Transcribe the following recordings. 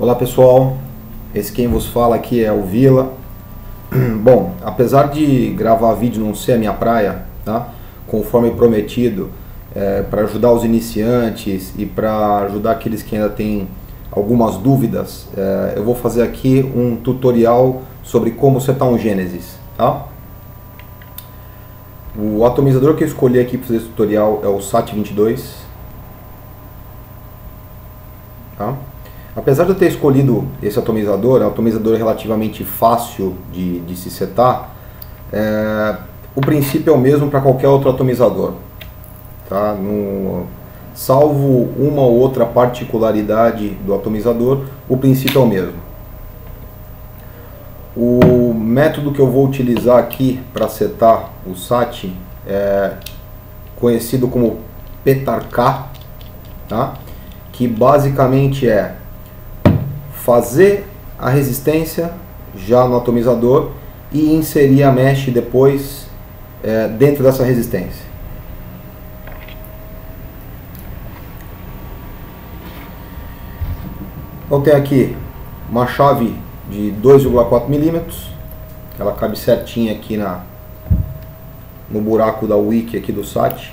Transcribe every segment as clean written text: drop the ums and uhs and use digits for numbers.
Olá pessoal, esse quem vos fala aqui é o Vila. Bom, apesar de gravar vídeo não ser a minha praia, tá? Conforme prometido, para ajudar os iniciantes e para ajudar aqueles que ainda têm algumas dúvidas, eu vou fazer aqui um tutorial sobre como setar um Genesis, tá? O atomizador que eu escolhi aqui para fazer esse tutorial é o SAT22, tá? Apesar de eu ter escolhido esse atomizador, é um atomizador relativamente fácil de se setar, o princípio é o mesmo para qualquer outro atomizador, tá? Salvo uma ou outra particularidade do atomizador, o princípio é o mesmo. O método que eu vou utilizar aqui para setar o SAT é conhecido como Petarcar, tá? Que basicamente é fazer a resistência já no atomizador e inserir a mesh depois dentro dessa resistência. Então tem aqui uma chave de 2,4 milímetros, ela cabe certinha aqui no buraco da wiki aqui do SAT,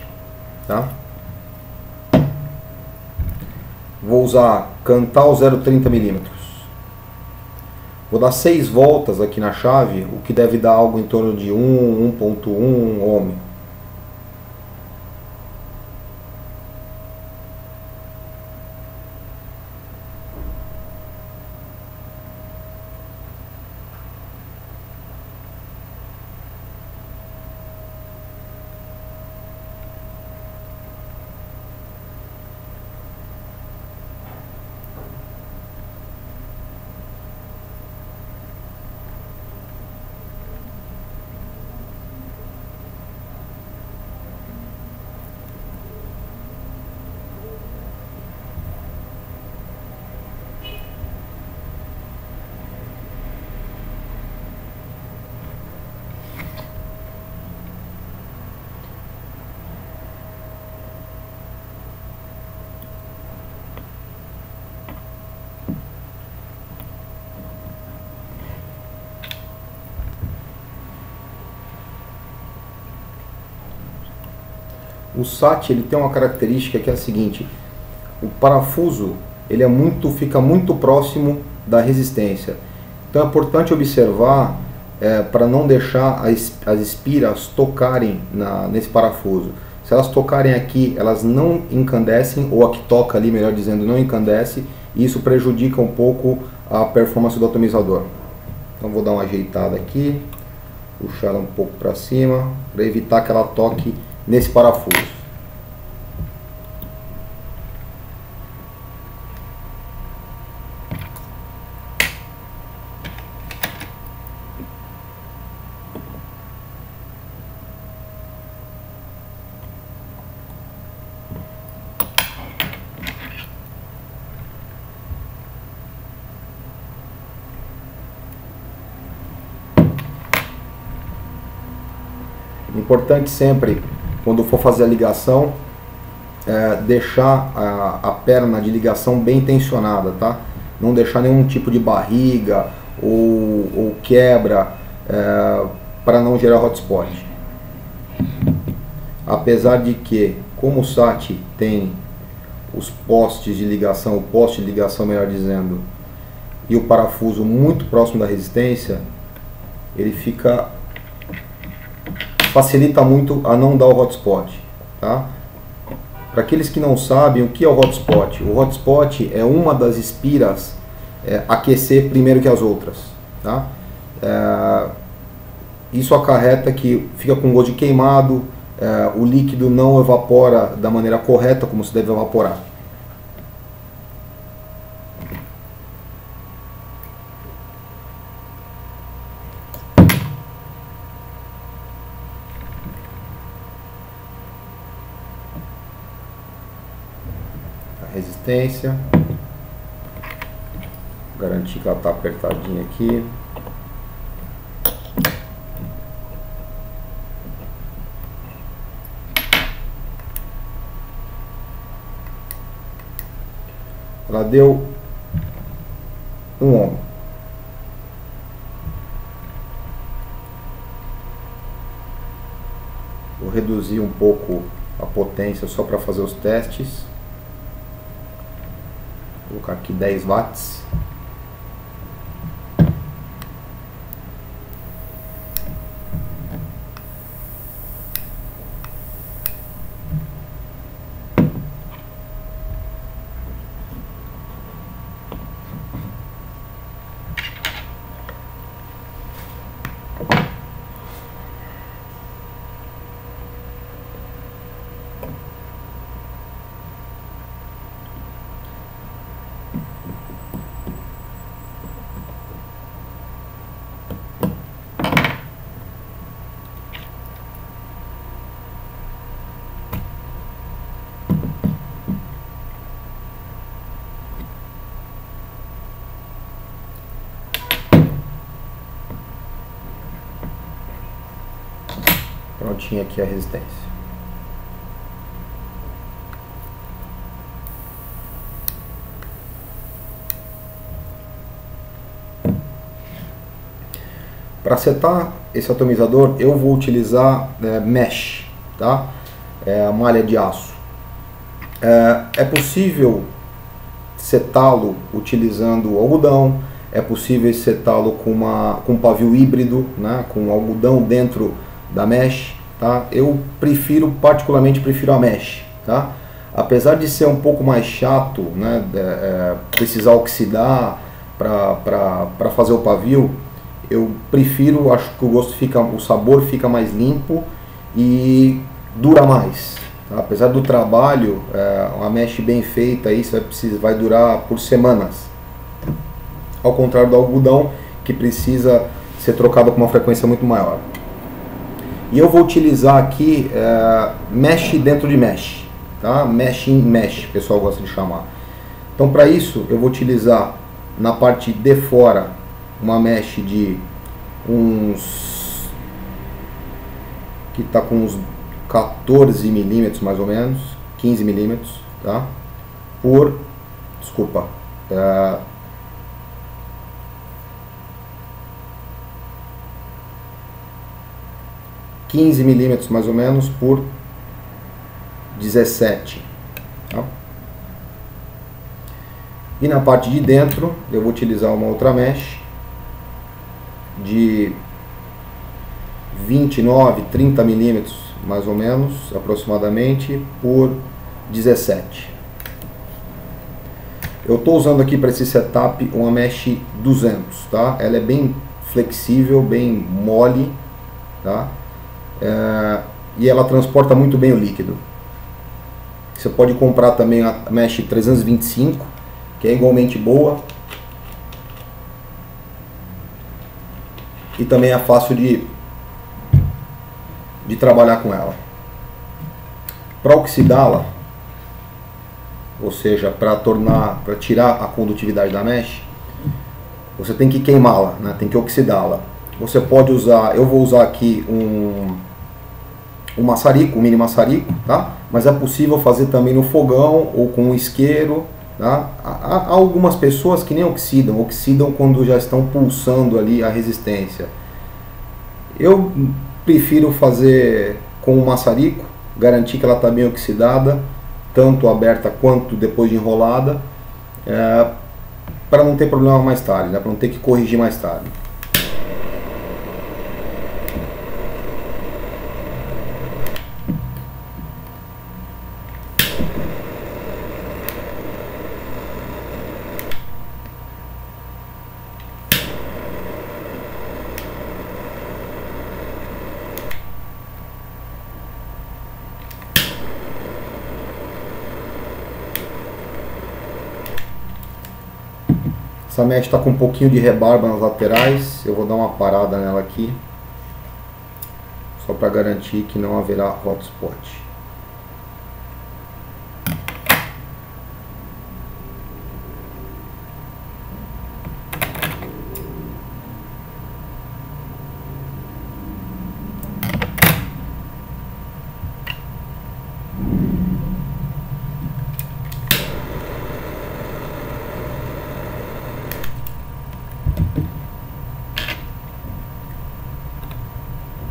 tá? Vou usar Cantal 0,30 milímetros. Vou dar 6 voltas aqui na chave, o que deve dar algo em torno de 1,1 ohm. O SAT ele tem uma característica que é a seguinte: o parafuso ele fica muito próximo da resistência. Então é importante observar para não deixar as espiras tocarem nesse parafuso. Se elas tocarem aqui, elas não incandescem, ou a que toca ali, melhor dizendo, não incandesce, e isso prejudica um pouco a performance do atomizador. Então vou dar uma ajeitada aqui, puxar ela um pouco para cima, para evitar que ela toque nesse parafuso. Importante sempre, quando for fazer a ligação, deixar a perna de ligação bem tensionada, tá? Não deixar nenhum tipo de barriga ou quebra para não gerar hotspot. Apesar de que, como o SAT tem os postes de ligação, o poste de ligação melhor dizendo, e o parafuso muito próximo da resistência, ele facilita muito a não dar o hotspot, tá? Para aqueles que não sabem o que é o hotspot é uma das espiras aquecer primeiro que as outras, tá? Isso acarreta que fica com gosto de queimado, o líquido não evapora da maneira correta como se deve evaporar. Resistência, garantir que ela está apertadinha aqui. Ela deu 1 ohm. Vou reduzir um pouco a potência só para fazer os testes. Vou colocar aqui 10 watts. Prontinho aqui a resistência. Para setar esse atomizador eu vou utilizar mesh, tá? Malha de aço. É possível setá-lo utilizando algodão, é possível setá-lo com um pavio híbrido, né? Com algodão dentro da mesh, tá? Eu particularmente prefiro a mesh, tá? Apesar de ser um pouco mais chato, né? Precisar oxidar para fazer o pavio, eu prefiro, acho que o sabor fica mais limpo e dura mais, tá? Apesar do trabalho, uma mesh bem feita aí vai durar por semanas, ao contrário do algodão, que precisa ser trocado com uma frequência muito maior. E eu vou utilizar aqui mesh dentro de mesh, tá? Mesh in mesh, o pessoal gosta de chamar. Então, para isso eu vou utilizar na parte de fora uma mesh de que está com uns 14 milímetros mais ou menos, 15 milímetros, tá? Desculpa, 15 milímetros mais ou menos por 17, tá? E na parte de dentro eu vou utilizar uma outra mesh de 29, 30 milímetros mais ou menos, aproximadamente, por 17. Eu estou usando aqui para esse setup uma mesh 200, tá? Ela é bem flexível, bem mole, tá? E ela transporta muito bem o líquido. Você pode comprar também a mesh 325, que é igualmente boa e também é fácil de trabalhar com ela. Para oxidá-la, ou seja, para tirar a condutividade da mesh, você tem que queimá-la, né? Tem que oxidá-la. Você pode usar, eu vou usar aqui um maçarico, um mini maçarico, tá? Mas é possível fazer também no fogão ou com um isqueiro, tá? Há algumas pessoas que nem oxidam quando já estão pulsando ali a resistência. Eu prefiro fazer com o maçarico, garantir que ela está bem oxidada, tanto aberta quanto depois de enrolada, para não ter problema mais tarde, né? Para não ter que corrigir mais tarde. Essa mesh está com um pouquinho de rebarba nas laterais, eu vou dar uma parada nela aqui, só para garantir que não haverá hot spot.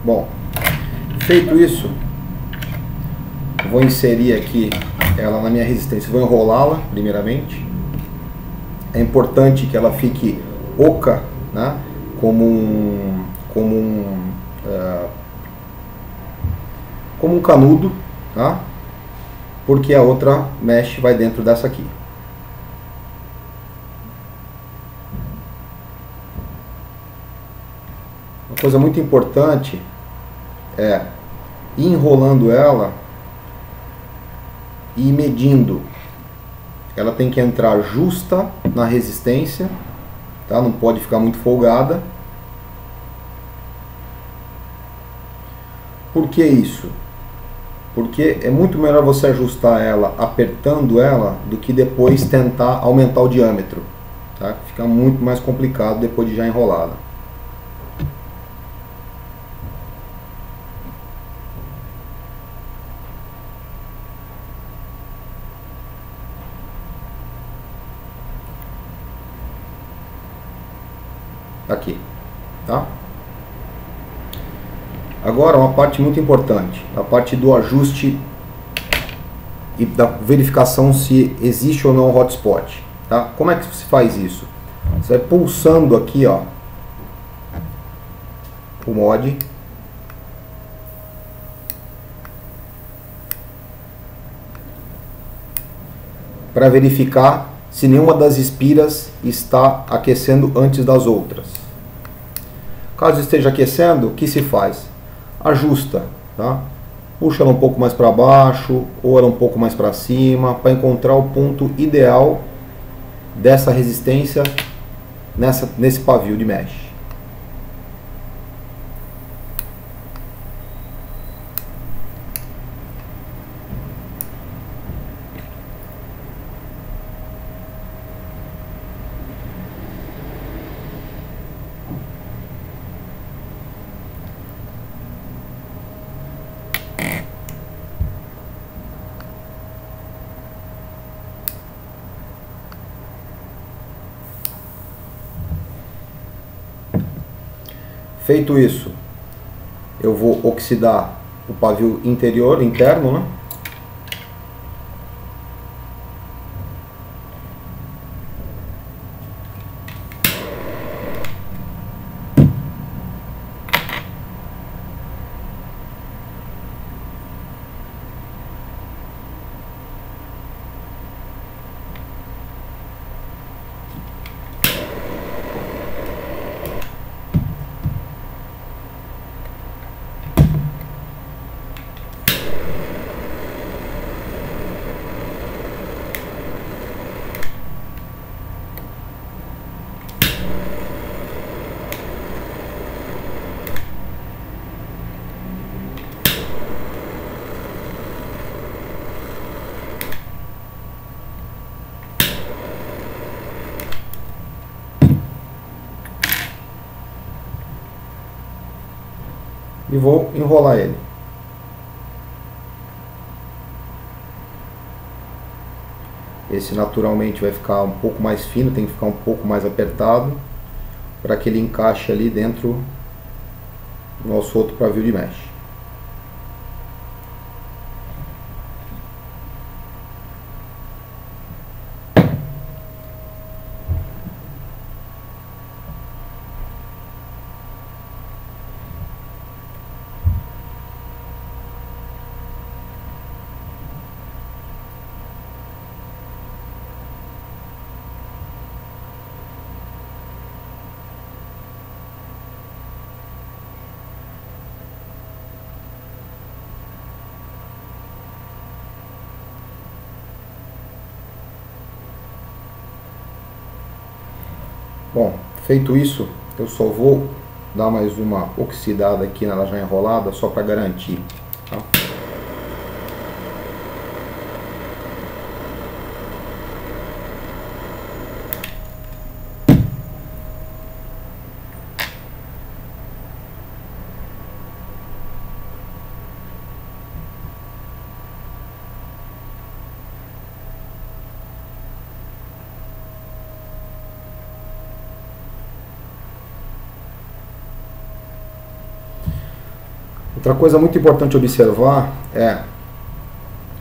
Bom, feito isso, vou inserir aqui ela na minha resistência. Vou enrolá-la primeiramente. É importante que ela fique oca, né? Como um canudo, tá? Porque a outra mesh vai dentro dessa aqui. Uma coisa muito importante é ir enrolando ela e medindo. Ela tem que entrar justa na resistência, tá? Não pode ficar muito folgada. Por que isso? Porque é muito melhor você ajustar ela apertando ela do que depois tentar aumentar o diâmetro, tá? Fica muito mais complicado depois de já enrolada. Aqui, tá? Agora uma parte muito importante, a parte do ajuste e da verificação se existe ou não hotspot, tá? Como é que se faz isso? Você vai pulsando aqui, ó, o mod, para verificar se nenhuma das espiras está aquecendo antes das outras. Caso esteja aquecendo, o que se faz? Ajusta, tá? Puxa ela um pouco mais para baixo ou ela um pouco mais para cima para encontrar o ponto ideal dessa resistência nesse pavio de mesh. Feito isso, eu vou oxidar o pavio interno, né? E vou enrolar ele. Esse naturalmente vai ficar um pouco mais fino, tem que ficar um pouco mais apertado para que ele encaixe ali dentro do nosso outro pavio de mesh. Bom, feito isso, eu só vou dar mais uma oxidada aqui nela já enrolada, só para garantir, tá? Outra coisa muito importante observar é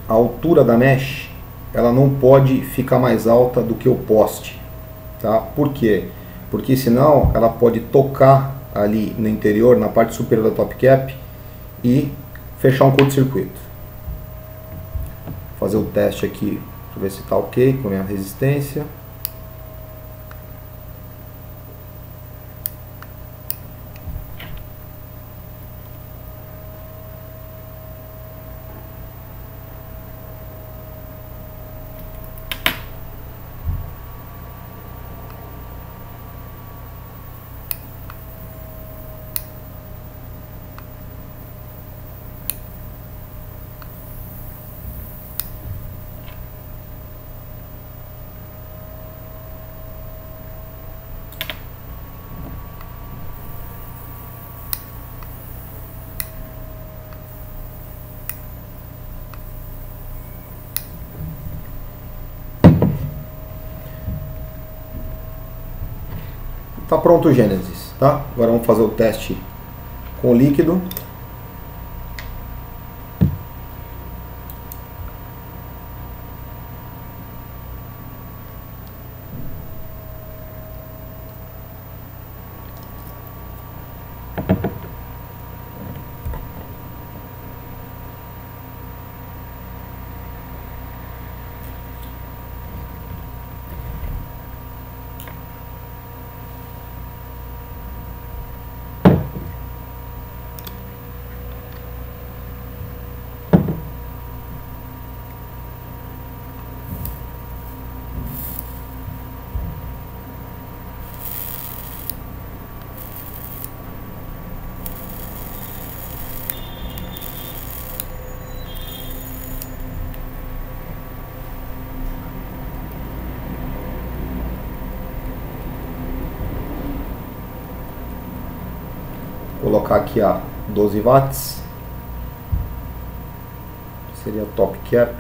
a altura da mesh, ela não pode ficar mais alta do que o poste, tá? Por quê? Porque senão ela pode tocar ali no interior, na parte superior da top cap e fechar um curto-circuito. Vou fazer o teste aqui para ver se está ok com a minha resistência. Tá pronto o Gênesis, tá? Agora vamos fazer o teste com o líquido. Colocar aqui a 12 watts, seria top cap.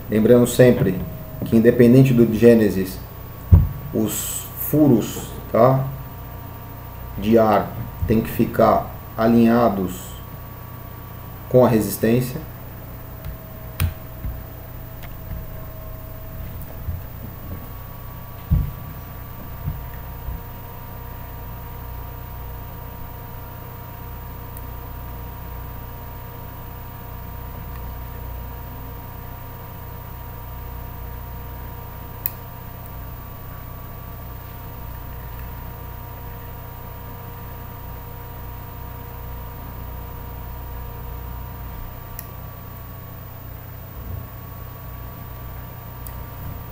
Lembrando sempre que independente do Gênesis, os furos, tá, de ar tem que ficar alinhados com a resistência.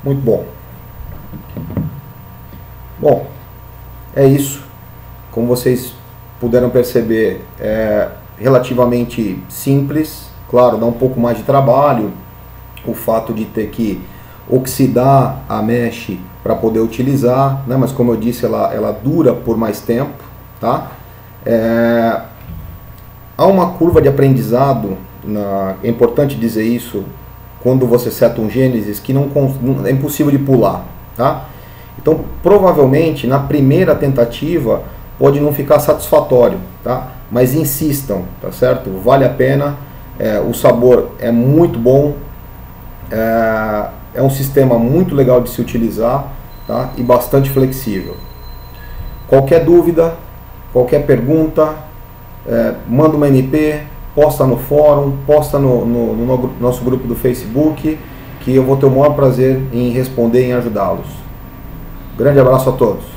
Muito bom. Bom, é isso. Como vocês puderam perceber, é relativamente simples. Claro, dá um pouco mais de trabalho o fato de ter que oxidar a mesh para poder utilizar, né? Mas como eu disse, ela dura por mais tempo, tá? Há uma curva de aprendizado, é importante dizer isso, quando você seta um Gênesis, que é impossível de pular, tá? Então, provavelmente, na primeira tentativa, pode não ficar satisfatório, tá? Mas insistam, tá certo? Vale a pena, o sabor é muito bom, é um sistema muito legal de se utilizar, tá? E bastante flexível. Qualquer dúvida, qualquer pergunta, manda uma MP, posta no fórum, posta no nosso grupo do Facebook, que eu vou ter o maior prazer em responder e em ajudá-los. Grande abraço a todos.